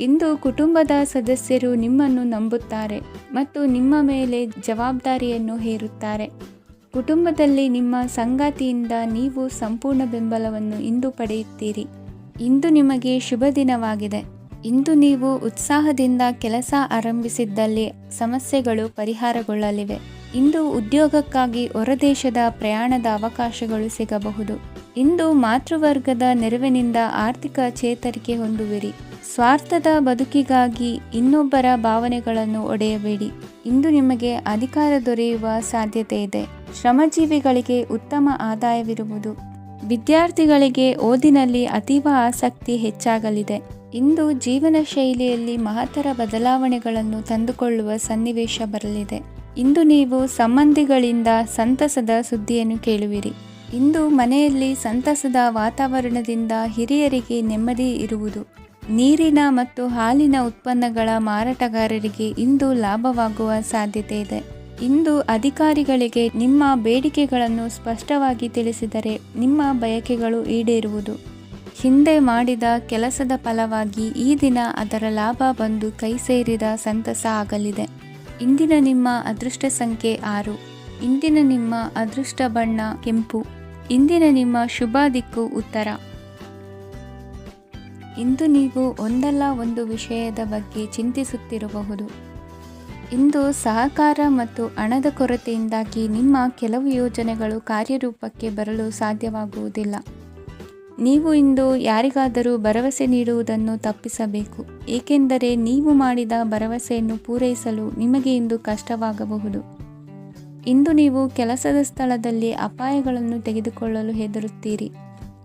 ಇಂದು ಕುಟುಂಬದ ಸದಸ್ಯರು ನಿಮ್ಮನ್ನು ನಂಬುತ್ತಾರೆ ಮತ್ತು ನಿಮ್ಮ ಮೇಲೆ ಜವಾಬ್ದಾರಿಯನ್ನು ಹೇರುತ್ತಾರೆ. ಕುಟುಂಬದಲ್ಲಿ ನಿಮ್ಮ ಸಂಗಾತಿಯಿಂದ ನೀವು ಸಂಪೂರ್ಣ ಬೆಂಬಲವನ್ನು ಇಂದು ಪಡೆಯುತ್ತೀರಿ. ಇಂದು ನಿಮಗೆ ಶುಭ ದಿನವಾಗಿದೆ. ಇಂದು ನೀವು ಉತ್ಸಾಹದಿಂದ ಕೆಲಸ ಆರಂಭಿಸಿದ್ದಲ್ಲಿ ಸಮಸ್ಯೆಗಳು ಪರಿಹಾರಗೊಳ್ಳಲಿವೆ. ಇಂದು ಉದ್ಯೋಗಕ್ಕಾಗಿ ಹೊರದೇಶದ ಪ್ರಯಾಣದ ಅವಕಾಶಗಳು ಸಿಗಬಹುದು. ಇಂದು ಮಾತೃವರ್ಗದ ನೆರವಿನಿಂದ ಆರ್ಥಿಕ ಚೇತರಿಕೆ ಹೊಂದುವಿರಿ. ಸ್ವಾರ್ಥದ ಬದುಕಿಗಾಗಿ ಇನ್ನೊಬ್ಬರ ಭಾವನೆಗಳನ್ನು ಒಡೆಯಬೇಡಿ. ಇಂದು ನಿಮಗೆ ಅಧಿಕಾರ ದೊರೆಯುವ ಸಾಧ್ಯತೆ ಇದೆ. ಶ್ರಮಜೀವಿಗಳಿಗೆ ಉತ್ತಮ ಆದಾಯವಿರುವುದು. ವಿದ್ಯಾರ್ಥಿಗಳಿಗೆ ಓದಿನಲ್ಲಿ ಅತೀವ ಆಸಕ್ತಿ ಹೆಚ್ಚಾಗಲಿದೆ. ಇಂದು ಜೀವನ ಶೈಲಿಯಲ್ಲಿ ಮಹತ್ತರ ಬದಲಾವಣೆಗಳನ್ನು ತಂದುಕೊಳ್ಳುವ ಸನ್ನಿವೇಶ ಬರಲಿದೆ. ಇಂದು ನೀವು ಸಂಬಂಧಿಗಳಿಂದ ಸಂತಸದ ಸುದ್ದಿಯನ್ನು ಕೇಳುವಿರಿ. ಇಂದು ಮನೆಯಲ್ಲಿ ಸಂತಸದ ವಾತಾವರಣದಿಂದ ಹಿರಿಯರಿಗೆ ನೆಮ್ಮದಿ ಇರುವುದು. ನೀರಿನ ಮತ್ತು ಹಾಲಿನ ಉತ್ಪನ್ನಗಳ ಮಾರಾಟಗಾರರಿಗೆ ಇಂದು ಲಾಭವಾಗುವ ಸಾಧ್ಯತೆ ಇದೆ. ಇಂದು ಅಧಿಕಾರಿಗಳಿಗೆ ನಿಮ್ಮ ಬೇಡಿಕೆಗಳನ್ನು ಸ್ಪಷ್ಟವಾಗಿ ತಿಳಿಸಿದರೆ ನಿಮ್ಮ ಬಯಕೆಗಳು ಈಡೇರುವುದು. ಹಿಂದೆ ಮಾಡಿದ ಕೆಲಸದ ಫಲವಾಗಿ ಈ ದಿನ ಅದರ ಲಾಭ ಬಂದು ಕೈ ಸೇರಿದ ಸಂತಸ ಆಗಲಿದೆ. ಇಂದಿನ ನಿಮ್ಮ ಅದೃಷ್ಟ ಸಂಖ್ಯೆ 6. ಇಂದಿನ ನಿಮ್ಮ ಅದೃಷ್ಟ ಬಣ್ಣ ಕೆಂಪು. ಇಂದಿನ ನಿಮ್ಮ ಶುಭ ದಿಕ್ಕು ಉತ್ತರ. ಇಂದು ನೀವು ಒಂದಲ್ಲ ಒಂದು ವಿಷಯದ ಬಗ್ಗೆ ಚಿಂತಿಸುತ್ತಿರಬಹುದು. ಇಂದು ಸಹಕಾರ ಮತ್ತು ಹಣದ ಕೊರತೆಯಿಂದಾಗಿ ನಿಮ್ಮ ಕೆಲವು ಯೋಜನೆಗಳು ಕಾರ್ಯರೂಪಕ್ಕೆ ಬರಲು ಸಾಧ್ಯವಾಗುವುದಿಲ್ಲ. ನೀವು ಇಂದು ಯಾರಿಗಾದರೂ ಭರವಸೆ ನೀಡುವುದನ್ನು ತಪ್ಪಿಸಬೇಕು, ಏಕೆಂದರೆ ನೀವು ಮಾಡಿದ ಭರವಸೆಯನ್ನು ಪೂರೈಸಲು ನಿಮಗೆ ಇಂದು ಕಷ್ಟವಾಗಬಹುದು. ಇಂದು ನೀವು ಕೆಲಸದ ಸ್ಥಳದಲ್ಲಿ ಅಪಾಯಗಳನ್ನು ತೆಗೆದುಕೊಳ್ಳಲು ಹೆದರುತ್ತೀರಿ.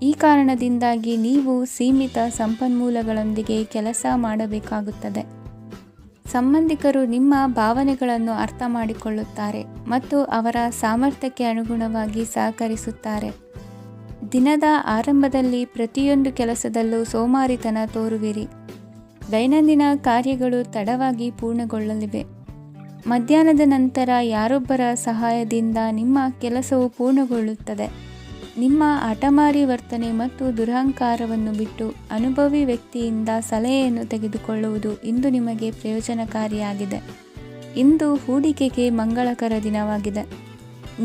ಈ ಕಾರಣದಿಂದಾಗಿ ನೀವು ಸೀಮಿತ ಸಂಪನ್ಮೂಲಗಳೊಂದಿಗೆ ಕೆಲಸ ಮಾಡಬೇಕಾಗುತ್ತದೆ. ಸಂಬಂಧಿಕರು ನಿಮ್ಮ ಭಾವನೆಗಳನ್ನು ಅರ್ಥ ಮಾಡಿಕೊಳ್ಳುತ್ತಾರೆ ಮತ್ತು ಅವರ ಸಾಮರ್ಥ್ಯಕ್ಕೆ ಅನುಗುಣವಾಗಿ ಸಹಕರಿಸುತ್ತಾರೆ. ದಿನದ ಆರಂಭದಲ್ಲಿ ಪ್ರತಿಯೊಂದು ಕೆಲಸದಲ್ಲೂ ಸೋಮಾರಿತನ ತೋರುವಿರಿ. ದೈನಂದಿನ ಕಾರ್ಯಗಳು ತಡವಾಗಿ ಪೂರ್ಣಗೊಳ್ಳಲಿವೆ. ಮಧ್ಯಾಹ್ನದ ನಂತರ ಯಾರೊಬ್ಬರ ಸಹಾಯದಿಂದ ನಿಮ್ಮ ಕೆಲಸವು ಪೂರ್ಣಗೊಳ್ಳುತ್ತದೆ. ನಿಮ್ಮ ಹಠಮಾರಿ ವರ್ತನೆ ಮತ್ತು ದುರಹಂಕಾರವನ್ನು ಬಿಟ್ಟು ಅನುಭವಿ ವ್ಯಕ್ತಿಯಿಂದ ಸಲಹೆಯನ್ನು ತೆಗೆದುಕೊಳ್ಳುವುದು ಇಂದು ನಿಮಗೆ ಪ್ರಯೋಜನಕಾರಿಯಾಗಿದೆ. ಇಂದು ಹೂಡಿಕೆಗೆ ಮಂಗಳಕರ ದಿನವಾಗಿದೆ.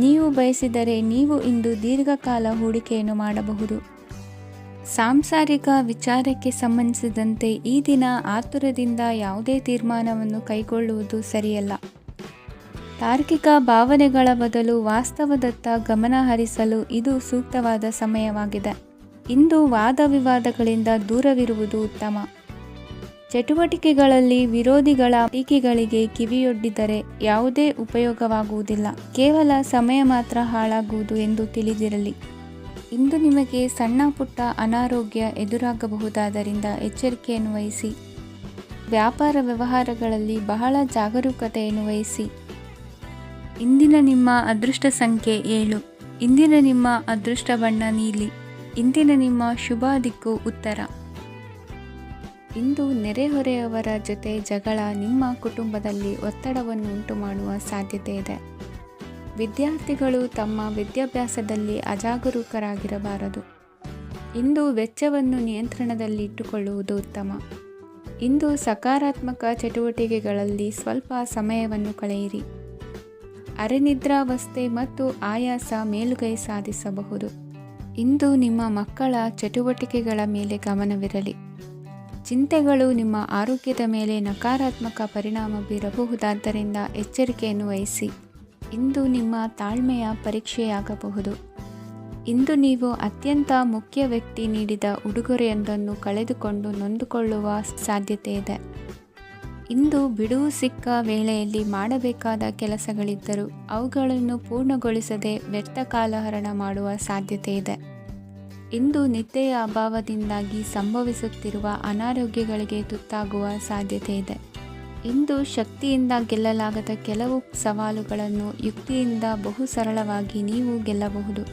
ನೀವು ಬಯಸಿದರೆ ನೀವು ಇಂದು ದೀರ್ಘಕಾಲ ಹೂಡಿಕೆಯನ್ನು ಮಾಡಬಹುದು. ಸಾಂಸಾರಿಕ ವಿಚಾರಕ್ಕೆ ಸಂಬಂಧಿಸಿದಂತೆ ಈ ದಿನ ಆತುರದಿಂದ ಯಾವುದೇ ತೀರ್ಮಾನವನ್ನು ಕೈಗೊಳ್ಳುವುದು ಸರಿಯಲ್ಲ. ತಾರ್ಕಿಕ ಭಾವನೆಗಳ ಬದಲು ವಾಸ್ತವದತ್ತ ಗಮನ ಹರಿಸಲು ಇದು ಸೂಕ್ತವಾದ ಸಮಯವಾಗಿದೆ. ಇಂದು ವಾದ ವಿವಾದಗಳಿಂದ ದೂರವಿರುವುದು ಉತ್ತಮ. ಚಟುವಟಿಕೆಗಳಲ್ಲಿ ವಿರೋಧಿಗಳ ಟೀಕೆಗಳಿಗೆ ಕಿವಿಯೊಡ್ಡಿದರೆ ಯಾವುದೇ ಉಪಯೋಗವಾಗುವುದಿಲ್ಲ. ಕೇವಲ ಸಮಯ ಮಾತ್ರ ಹಾಳಾಗುವುದು ಎಂದು ತಿಳಿದಿರಲಿ. ಇಂದು ನಿಮಗೆ ಸಣ್ಣ ಪುಟ್ಟ ಅನಾರೋಗ್ಯ ಎದುರಾಗಬಹುದಾದ್ದರಿಂದ ಎಚ್ಚರಿಕೆಯನ್ನು ವಹಿಸಿ. ವ್ಯಾಪಾರ ವ್ಯವಹಾರಗಳಲ್ಲಿ ಬಹಳ ಜಾಗರೂಕತೆಯನ್ನು ವಹಿಸಿ. ಇಂದಿನ ನಿಮ್ಮ ಅದೃಷ್ಟ ಸಂಖ್ಯೆ 7. ಇಂದಿನ ನಿಮ್ಮ ಅದೃಷ್ಟ ಬಣ್ಣ ನೀಲಿ. ಇಂದಿನ ನಿಮ್ಮ ಶುಭ ದಿಕ್ಕು ಉತ್ತರ. ಇಂದು ನೆರೆಹೊರೆಯವರ ಜೊತೆ ಜಗಳ ನಿಮ್ಮ ಕುಟುಂಬದಲ್ಲಿ ಒತ್ತಡವನ್ನು ಉಂಟು ಮಾಡುವ ಸಾಧ್ಯತೆ ಇದೆ. ವಿದ್ಯಾರ್ಥಿಗಳು ತಮ್ಮ ವಿದ್ಯಾಭ್ಯಾಸದಲ್ಲಿ ಅಜಾಗರೂಕರಾಗಿರಬಾರದು. ಇಂದು ವೆಚ್ಚವನ್ನು ನಿಯಂತ್ರಣದಲ್ಲಿ ಇಟ್ಟುಕೊಳ್ಳುವುದು ಉತ್ತಮ. ಇಂದು ಸಕಾರಾತ್ಮಕ ಚಟುವಟಿಕೆಗಳಲ್ಲಿ ಸ್ವಲ್ಪ ಸಮಯವನ್ನು ಕಳೆಯಿರಿ. ಅರೆನಿದ್ರಾವಸ್ಥೆ ಮತ್ತು ಆಯಾಸ ಮೇಲುಗೈ ಸಾಧಿಸಬಹುದು. ಇಂದು ನಿಮ್ಮ ಮಕ್ಕಳ ಚಟುವಟಿಕೆಗಳ ಮೇಲೆ ಗಮನವಿರಲಿ. ಚಿಂತೆಗಳು ನಿಮ್ಮ ಆರೋಗ್ಯದ ಮೇಲೆ ನಕಾರಾತ್ಮಕ ಪರಿಣಾಮ ಬೀರಬಹುದಾದ್ದರಿಂದ ಎಚ್ಚರಿಕೆಯನ್ನು ವಹಿಸಿ. ಇಂದು ನಿಮ್ಮ ತಾಳ್ಮೆಯ ಪರೀಕ್ಷೆಯಾಗಬಹುದು. ಇಂದು ನೀವು ಅತ್ಯಂತ ಮುಖ್ಯ ವ್ಯಕ್ತಿ ನೀಡಿದ ಉಡುಗೊರೆಯೊಂದನ್ನು ಕಳೆದುಕೊಂಡು ನೊಂದುಕೊಳ್ಳುವ ಸಾಧ್ಯತೆ ಇದೆ. ಇಂದು ಬಿಡುವು ಸಿಕ್ಕ ವೇಳೆಯಲ್ಲಿ ಮಾಡಬೇಕಾದ ಕೆಲಸಗಳಿದ್ದರೂ ಅವುಗಳನ್ನು ಪೂರ್ಣಗೊಳಿಸದೆ ವ್ಯರ್ಥ ಕಾಲಹರಣ ಮಾಡುವ ಸಾಧ್ಯತೆ ಇದೆ. ಇಂದು ನಿದ್ದೆಯ ಅಭಾವದಿಂದಾಗಿ ಸಂಭವಿಸುತ್ತಿರುವ ಅನಾರೋಗ್ಯಗಳಿಗೆ ತುತ್ತಾಗುವ ಸಾಧ್ಯತೆ ಇದೆ. ಇಂದು ಶಕ್ತಿಯಿಂದ ಗೆಲ್ಲಲಾಗದ ಕೆಲವು ಸವಾಲುಗಳನ್ನು ಯುಕ್ತಿಯಿಂದ ಬಹು ಸರಳವಾಗಿ ನೀವು ಗೆಲ್ಲಬಹುದು.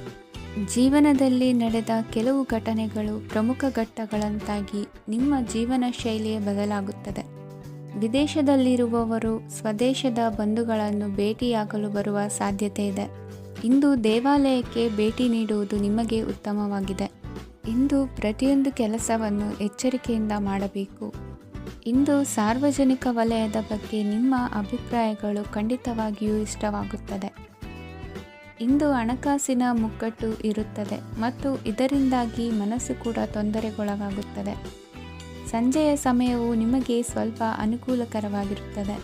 ಜೀವನದಲ್ಲಿ ನಡೆದ ಕೆಲವು ಘಟನೆಗಳು ಪ್ರಮುಖ ಘಟ್ಟಗಳಂತಾಗಿ ನಿಮ್ಮ ಜೀವನ ಶೈಲಿಯೇ ಬದಲಾಗುತ್ತದೆ. ವಿದೇಶದಲ್ಲಿರುವವರು ಸ್ವದೇಶದ ಬಂಧುಗಳನ್ನು ಭೇಟಿಯಾಗಲು ಬರುವ ಸಾಧ್ಯತೆ ಇದೆ. ಇಂದು ದೇವಾಲಯಕ್ಕೆ ಭೇಟಿ ನೀಡುವುದು ನಿಮಗೆ ಉತ್ತಮವಾಗಿದೆ. ಇಂದು ಪ್ರತಿಯೊಂದು ಕೆಲಸವನ್ನು ಎಚ್ಚರಿಕೆಯಿಂದ ಮಾಡಬೇಕು. ಇಂದು ಸಾರ್ವಜನಿಕ ವಲಯದ ಬಗ್ಗೆ ನಿಮ್ಮ ಅಭಿಪ್ರಾಯಗಳು ಖಂಡಿತವಾಗಿಯೂ ಇಷ್ಟವಾಗುತ್ತದೆ. ಇಂದು ಹಣಕಾಸಿನ ಮುಗ್ಗಟ್ಟು ಇರುತ್ತದೆ ಮತ್ತು ಇದರಿಂದಾಗಿ ಮನಸ್ಸು ಕೂಡ ತೊಂದರೆಗೊಳಗಾಗುತ್ತದೆ. ಸಂಜೆಯ ಸಮಯವು ನಿಮಗೆ ಸ್ವಲ್ಪ ಅನುಕೂಲಕರವಾಗಿರುತ್ತದೆ.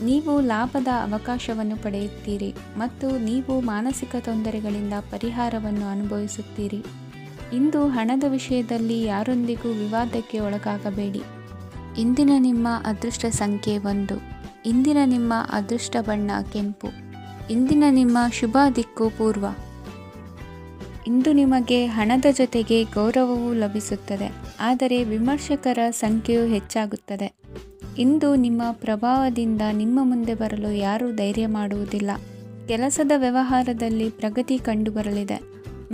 ನೀವು ಲಾಭದ ಅವಕಾಶವನ್ನು ಪಡೆಯುತ್ತೀರಿ ಮತ್ತು ನೀವು ಮಾನಸಿಕ ತೊಂದರೆಗಳಿಂದ ಪರಿಹಾರವನ್ನು ಅನುಭವಿಸುತ್ತೀರಿ. ಇಂದು ಹಣದ ವಿಷಯದಲ್ಲಿ ಯಾರೊಂದಿಗೂ ವಿವಾದಕ್ಕೆ ಒಳಗಾಗಬೇಡಿ. ಇಂದಿನ ನಿಮ್ಮ ಅದೃಷ್ಟ ಸಂಖ್ಯೆ 1. ಇಂದಿನ ನಿಮ್ಮ ಅದೃಷ್ಟ ಬಣ್ಣ ಕೆಂಪು. ಇಂದಿನ ನಿಮ್ಮ ಶುಭ ದಿಕ್ಕು ಪೂರ್ವ. ಇಂದು ನಿಮಗೆ ಹಣದ ಜೊತೆಗೆ ಗೌರವವೂ ಲಭಿಸುತ್ತದೆ, ಆದರೆ ವಿಮರ್ಶಕರ ಸಂಖ್ಯೆಯೂ ಹೆಚ್ಚಾಗುತ್ತದೆ. ಇಂದು ನಿಮ್ಮ ಪ್ರಭಾವದಿಂದ ನಿಮ್ಮ ಮುಂದೆ ಬರಲು ಯಾರೂ ಧೈರ್ಯ ಮಾಡುವುದಿಲ್ಲ. ಕೆಲಸದ ವ್ಯವಹಾರದಲ್ಲಿ ಪ್ರಗತಿ ಕಂಡುಬರಲಿದೆ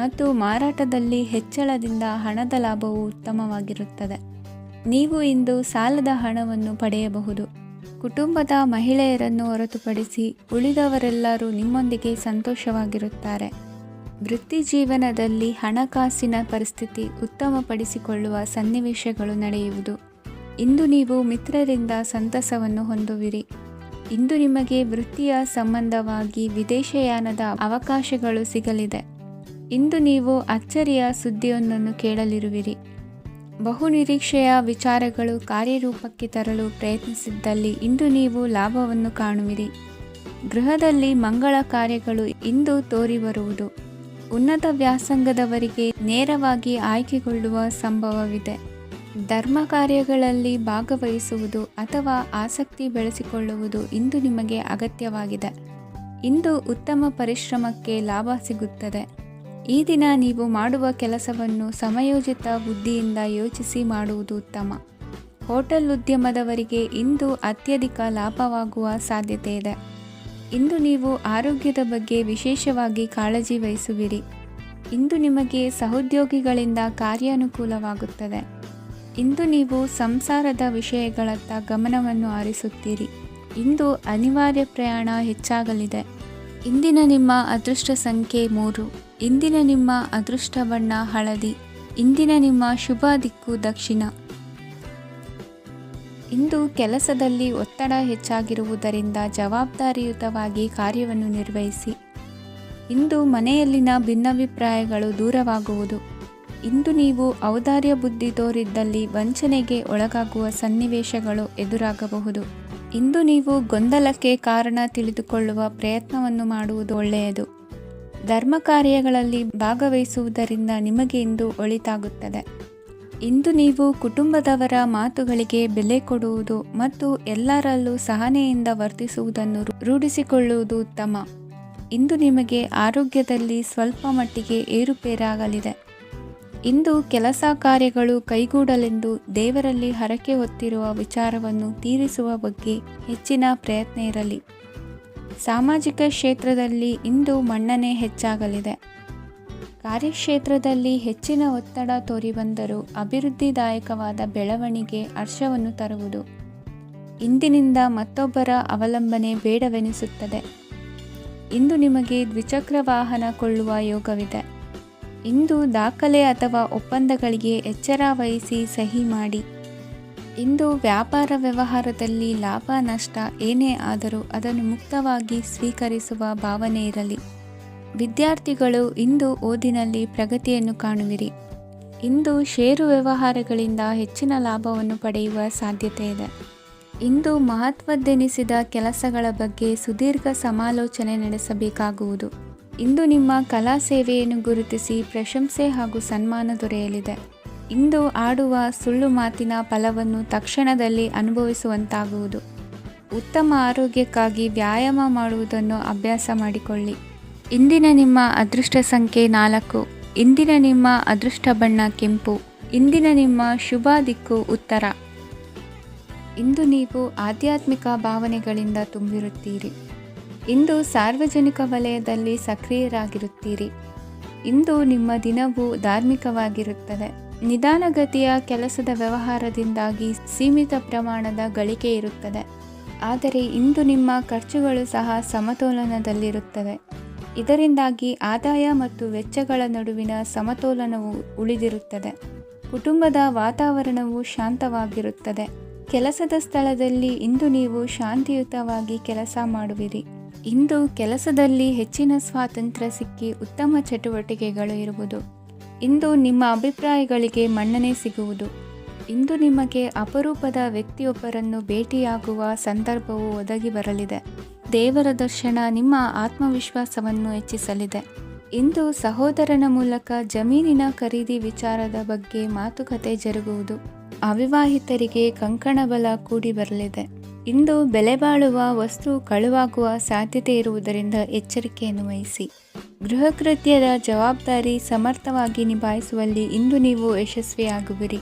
ಮತ್ತು ಮಾರಾಟದಲ್ಲಿ ಹೆಚ್ಚಳದಿಂದ ಹಣದ ಲಾಭವು ಉತ್ತಮವಾಗಿರುತ್ತದೆ. ನೀವು ಇಂದು ಸಾಲದ ಹಣವನ್ನು ಪಡೆಯಬಹುದು. ಕುಟುಂಬದ ಮಹಿಳೆಯರನ್ನು ಹೊರತುಪಡಿಸಿ ಉಳಿದವರೆಲ್ಲರೂ ನಿಮ್ಮೊಂದಿಗೆ ಸಂತೋಷವಾಗಿರುತ್ತಾರೆ. ವೃತ್ತಿ ಜೀವನದಲ್ಲಿ ಹಣಕಾಸಿನ ಪರಿಸ್ಥಿತಿ ಉತ್ತಮಪಡಿಸಿಕೊಳ್ಳುವ ಸನ್ನಿವೇಶಗಳು ನಡೆಯುವುದು. ಇಂದು ನೀವು ಮಿತ್ರರಿಂದ ಸಂತಸವನ್ನು ಹೊಂದುವಿರಿ. ಇಂದು ನಿಮಗೆ ವೃತ್ತಿಯ ಸಂಬಂಧವಾಗಿ ವಿದೇಶಯಾನದ ಅವಕಾಶಗಳು ಸಿಗಲಿದೆ. ಇಂದು ನೀವು ಅಚ್ಚರಿಯ ಸುದ್ದಿಯೊಂದನ್ನು ಕೇಳಲಿರುವಿರಿ. ಬಹುನಿರೀಕ್ಷೆಯ ವಿಚಾರಗಳು ಕಾರ್ಯರೂಪಕ್ಕೆ ತರಲು ಪ್ರಯತ್ನಿಸಿದ್ದಲ್ಲಿ ಇಂದು ನೀವು ಲಾಭವನ್ನು ಕಾಣುವಿರಿ. ಗೃಹದಲ್ಲಿ ಮಂಗಳ ಕಾರ್ಯಗಳು ಇಂದು ತೋರಿಬರುವುದು. ಉನ್ನತ ವ್ಯಾಸಂಗದವರಿಗೆ ನೇರವಾಗಿ ಆಯ್ಕೆಗೊಳ್ಳುವ ಸಂಭವವಿದೆ. ಧರ್ಮ ಕಾರ್ಯಗಳಲ್ಲಿ ಭಾಗವಹಿಸುವುದು ಅಥವಾ ಆಸಕ್ತಿ ಬೆಳೆಸಿಕೊಳ್ಳುವುದು ಇಂದು ನಿಮಗೆ ಅಗತ್ಯವಾಗಿದೆ. ಇಂದು ಉತ್ತಮ ಪರಿಶ್ರಮಕ್ಕೆ ಲಾಭ ಸಿಗುತ್ತದೆ. ಈ ದಿನ ನೀವು ಮಾಡುವ ಕೆಲಸವನ್ನು ಸಮಯೋಚಿತ ಬುದ್ಧಿಯಿಂದ ಯೋಚಿಸಿ ಮಾಡುವುದು ಉತ್ತಮ. ಹೋಟೆಲ್ ಉದ್ಯಮದವರಿಗೆ ಇಂದು ಅತ್ಯಧಿಕ ಲಾಭವಾಗುವ ಸಾಧ್ಯತೆ ಇದೆ. ಇಂದು ನೀವು ಆರೋಗ್ಯದ ಬಗ್ಗೆ ವಿಶೇಷವಾಗಿ ಕಾಳಜಿ ವಹಿಸುವಿರಿ. ಇಂದು ನಿಮಗೆ ಸಹೋದ್ಯೋಗಿಗಳಿಂದ ಕಾರ್ಯಾನುಕೂಲವಾಗುತ್ತದೆ. ಇಂದು ನೀವು ಸಂಸಾರದ ವಿಷಯಗಳತ್ತ ಗಮನವನ್ನು ಹರಿಸುತ್ತೀರಿ. ಇಂದು ಅನಿವಾರ್ಯ ಪ್ರಯಾಣ ಹೆಚ್ಚಾಗಲಿದೆ. ಇಂದಿನ ನಿಮ್ಮ ಅದೃಷ್ಟ ಸಂಖ್ಯೆ 3. ಇಂದಿನ ನಿಮ್ಮ ಅದೃಷ್ಟ ಬಣ್ಣ ಹಳದಿ. ಇಂದಿನ ನಿಮ್ಮ ಶುಭ ದಿಕ್ಕು ದಕ್ಷಿಣ. ಇಂದು ಕೆಲಸದಲ್ಲಿ ಒತ್ತಡ ಹೆಚ್ಚಾಗಿರುವುದರಿಂದ ಜವಾಬ್ದಾರಿಯುತವಾಗಿ ಕಾರ್ಯವನ್ನು ನಿರ್ವಹಿಸಿ. ಇಂದು ಮನೆಯಲ್ಲಿನ ಭಿನ್ನಾಭಿಪ್ರಾಯಗಳು ದೂರವಾಗುವುದು. ಇಂದು ನೀವು ಔದಾರ್ಯ ಬುದ್ಧಿ ತೋರಿದ್ದಲ್ಲಿ ವಂಚನೆಗೆ ಒಳಗಾಗುವ ಸನ್ನಿವೇಶಗಳು ಎದುರಾಗಬಹುದು. ಇಂದು ನೀವು ಗೊಂದಲಕ್ಕೆ ಕಾರಣ ತಿಳಿದುಕೊಳ್ಳುವ ಪ್ರಯತ್ನವನ್ನು ಮಾಡುವುದು ಒಳ್ಳೆಯದು. ಧರ್ಮ ಕಾರ್ಯಗಳಲ್ಲಿ ಭಾಗವಹಿಸುವುದರಿಂದ ನಿಮಗೆ ಇಂದು ಒಳಿತಾಗುತ್ತದೆ. ಇಂದು ನೀವು ಕುಟುಂಬದವರ ಮಾತುಗಳಿಗೆ ಬೆಲೆ ಕೊಡುವುದು ಮತ್ತು ಎಲ್ಲರಲ್ಲೂ ಸಹನೆಯಿಂದ ವರ್ತಿಸುವುದನ್ನು ರೂಢಿಸಿಕೊಳ್ಳುವುದು ಉತ್ತಮ. ಇಂದು ನಿಮಗೆ ಆರೋಗ್ಯದಲ್ಲಿ ಸ್ವಲ್ಪ ಮಟ್ಟಿಗೆ ಏರುಪೇರಾಗಲಿದೆ. ಇಂದು ಕೆಲಸ ಕಾರ್ಯಗಳು ಕೈಗೂಡಲೆಂದು ದೇವರಲ್ಲಿ ಹರಕೆ ಹೊತ್ತಿರುವ ವಿಚಾರವನ್ನು ತೀರಿಸುವ ಬಗ್ಗೆ ಹೆಚ್ಚಿನ ಪ್ರಯತ್ನ ಇರಲಿ. ಸಾಮಾಜಿಕ ಕ್ಷೇತ್ರದಲ್ಲಿ ಇಂದು ಮನ್ನಣೆ ಹೆಚ್ಚಾಗಲಿದೆ. ಕಾರ್ಯಕ್ಷೇತ್ರದಲ್ಲಿ ಹೆಚ್ಚಿನ ಒತ್ತಡ ತೋರಿಬಂದರೂ ಅಭಿವೃದ್ಧಿದಾಯಕವಾದ ಬೆಳವಣಿಗೆ ಹರ್ಷವನ್ನು ತರುವುದು. ಇಂದಿನಿಂದ ಮತ್ತೊಬ್ಬರ ಅವಲಂಬನೆ ಬೇಡವೆನಿಸುತ್ತದೆ. ಇಂದು ನಿಮಗೆ ದ್ವಿಚಕ್ರ ವಾಹನ ಕೊಳ್ಳುವ ಯೋಗವಿದೆ. ಇಂದು ದಾಖಲೆ ಅಥವಾ ಒಪ್ಪಂದಗಳಿಗೆ ಎಚ್ಚರ ವಹಿಸಿ ಸಹಿ ಮಾಡಿ. ಇಂದು ವ್ಯಾಪಾರ ವ್ಯವಹಾರದಲ್ಲಿ ಲಾಭ ನಷ್ಟ ಏನೇ ಆದರೂ ಅದನ್ನು ಮುಕ್ತವಾಗಿ ಸ್ವೀಕರಿಸುವ ಭಾವನೆ ಇರಲಿ. ವಿದ್ಯಾರ್ಥಿಗಳು ಇಂದು ಓದಿನಲ್ಲಿ ಪ್ರಗತಿಯನ್ನು ಕಾಣುವಿರಿ. ಇಂದು ಷೇರು ವ್ಯವಹಾರಗಳಿಂದ ಹೆಚ್ಚಿನ ಲಾಭವನ್ನು ಪಡೆಯುವ ಸಾಧ್ಯತೆ ಇದೆ. ಇಂದು ಮಹತ್ವದ್ದೆನಿಸಿದ ಕೆಲಸಗಳ ಬಗ್ಗೆ ಸುದೀರ್ಘ ಸಮಾಲೋಚನೆ ನಡೆಸಬೇಕಾಗುವುದು. ಇಂದು ನಿಮ್ಮ ಕಲಾ ಸೇವೆಯನ್ನು ಗುರುತಿಸಿ ಪ್ರಶಂಸೆ ಹಾಗೂ ಸನ್ಮಾನ ದೊರೆಯಲಿದೆ. ಇಂದು ಆಡುವ ಸುಳ್ಳು ಮಾತಿನ ಫಲವನ್ನು ತಕ್ಷಣದಲ್ಲಿ ಅನುಭವಿಸುವಂತಾಗುವುದು. ಉತ್ತಮ ಆರೋಗ್ಯಕ್ಕಾಗಿ ವ್ಯಾಯಾಮ ಮಾಡುವುದನ್ನು ಅಭ್ಯಾಸ ಮಾಡಿಕೊಳ್ಳಿ. ಇಂದಿನ ನಿಮ್ಮ ಅದೃಷ್ಟ ಸಂಖ್ಯೆ 4. ಇಂದಿನ ನಿಮ್ಮ ಅದೃಷ್ಟ ಬಣ್ಣ ಕೆಂಪು. ಇಂದಿನ ನಿಮ್ಮ ಶುಭ ದಿಕ್ಕು ಉತ್ತರ. ಇಂದು ನೀವು ಆಧ್ಯಾತ್ಮಿಕ ಭಾವನೆಗಳಿಂದ ತುಂಬಿರುತ್ತೀರಿ. ಇಂದು ಸಾರ್ವಜನಿಕ ವಲಯದಲ್ಲಿ ಸಕ್ರಿಯರಾಗಿರುತ್ತೀರಿ. ಇಂದು ನಿಮ್ಮ ದಿನವೂ ಧಾರ್ಮಿಕವಾಗಿರುತ್ತದೆ. ನಿಧಾನಗತಿಯ ಕೆಲಸದ ವ್ಯವಹಾರದಿಂದಾಗಿ ಸೀಮಿತ ಪ್ರಮಾಣದ ಗಳಿಕೆ ಇರುತ್ತದೆ. ಆದರೆ ಇಂದು ನಿಮ್ಮ ಖರ್ಚುಗಳು ಸಹ ಸಮತೋಲನದಲ್ಲಿರುತ್ತವೆ. ಇದರಿಂದಾಗಿ ಆದಾಯ ಮತ್ತು ವೆಚ್ಚಗಳ ನಡುವಿನ ಸಮತೋಲನವು ಉಳಿದಿರುತ್ತದೆ. ಕುಟುಂಬದ ವಾತಾವರಣವು ಶಾಂತವಾಗಿರುತ್ತದೆ. ಕೆಲಸದ ಸ್ಥಳದಲ್ಲಿ ಇಂದು ನೀವು ಶಾಂತಿಯುತವಾಗಿ ಕೆಲಸ ಮಾಡುವಿರಿ. ಇಂದು ಕೆಲಸದಲ್ಲಿ ಹೆಚ್ಚಿನ ಸ್ವಾತಂತ್ರ್ಯ ಸಿಕ್ಕಿ ಉತ್ತಮ ಚಟುವಟಿಕೆಗಳು ಇರುವುದು. ಇಂದು ನಿಮ್ಮ ಅಭಿಪ್ರಾಯಗಳಿಗೆ ಮನ್ನಣೆ ಸಿಗುವುದು. ಇಂದು ನಿಮಗೆ ಅಪರೂಪದ ವ್ಯಕ್ತಿಯೊಬ್ಬರನ್ನು ಭೇಟಿಯಾಗುವ ಸಂದರ್ಭವು ಒದಗಿ ಬರಲಿದೆ. ದೇವರ ದರ್ಶನ ನಿಮ್ಮ ಆತ್ಮವಿಶ್ವಾಸವನ್ನು ಹೆಚ್ಚಿಸಲಿದೆ. ಇಂದು ಸಹೋದರನ ಮೂಲಕ ಜಮೀನಿನ ಖರೀದಿ ವಿಚಾರದ ಬಗ್ಗೆ ಮಾತುಕತೆ ಜರುಗುವುದು. ಅವಿವಾಹಿತರಿಗೆ ಕಂಕಣ ಬಲ ಕೂಡಿ ಬರಲಿದೆ. ಇಂದು ಬೆಲೆ ಬಾಳುವ ವಸ್ತು ಕಳುವಾಗುವ ಸಾಧ್ಯತೆ ಇರುವುದರಿಂದ ಎಚ್ಚರಿಕೆಯನ್ನು ವಹಿಸಿ. ಗೃಹ ಕೃತ್ಯದ ಜವಾಬ್ದಾರಿ ಸಮರ್ಥವಾಗಿ ನಿಭಾಯಿಸುವಲ್ಲಿ ಇಂದು ನೀವು ಯಶಸ್ವಿಯಾಗುವಿರಿ.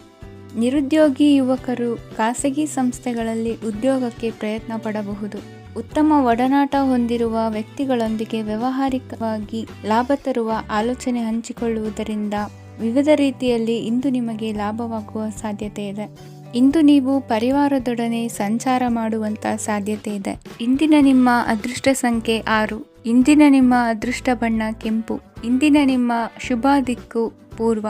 ನಿರುದ್ಯೋಗಿ ಯುವಕರು ಖಾಸಗಿ ಸಂಸ್ಥೆಗಳಲ್ಲಿ ಉದ್ಯೋಗಕ್ಕೆ ಪ್ರಯತ್ನ ಪಡಬಹುದು. ಉತ್ತಮ ಒಡನಾಟ ಹೊಂದಿರುವ ವ್ಯಕ್ತಿಗಳೊಂದಿಗೆ ವ್ಯಾವಹಾರಿಕವಾಗಿ ಲಾಭ ತರುವ ಆಲೋಚನೆ ಹಂಚಿಕೊಳ್ಳುವುದರಿಂದ ವಿವಿಧ ರೀತಿಯಲ್ಲಿ ಇಂದು ನಿಮಗೆ ಲಾಭವಾಗುವ ಸಾಧ್ಯತೆ ಇದೆ. ಇಂದು ನೀವು ಪರಿವಾರದೊಡನೆ ಸಂಚಾರ ಮಾಡುವಂಥ ಸಾಧ್ಯತೆ ಇದೆ. ಇಂದಿನ ನಿಮ್ಮ ಅದೃಷ್ಟ ಸಂಖ್ಯೆ 6. ಇಂದಿನ ನಿಮ್ಮ ಅದೃಷ್ಟ ಬಣ್ಣ ಕೆಂಪು. ಇಂದಿನ ನಿಮ್ಮ ಶುಭ ದಿಕ್ಕು ಪೂರ್ವ.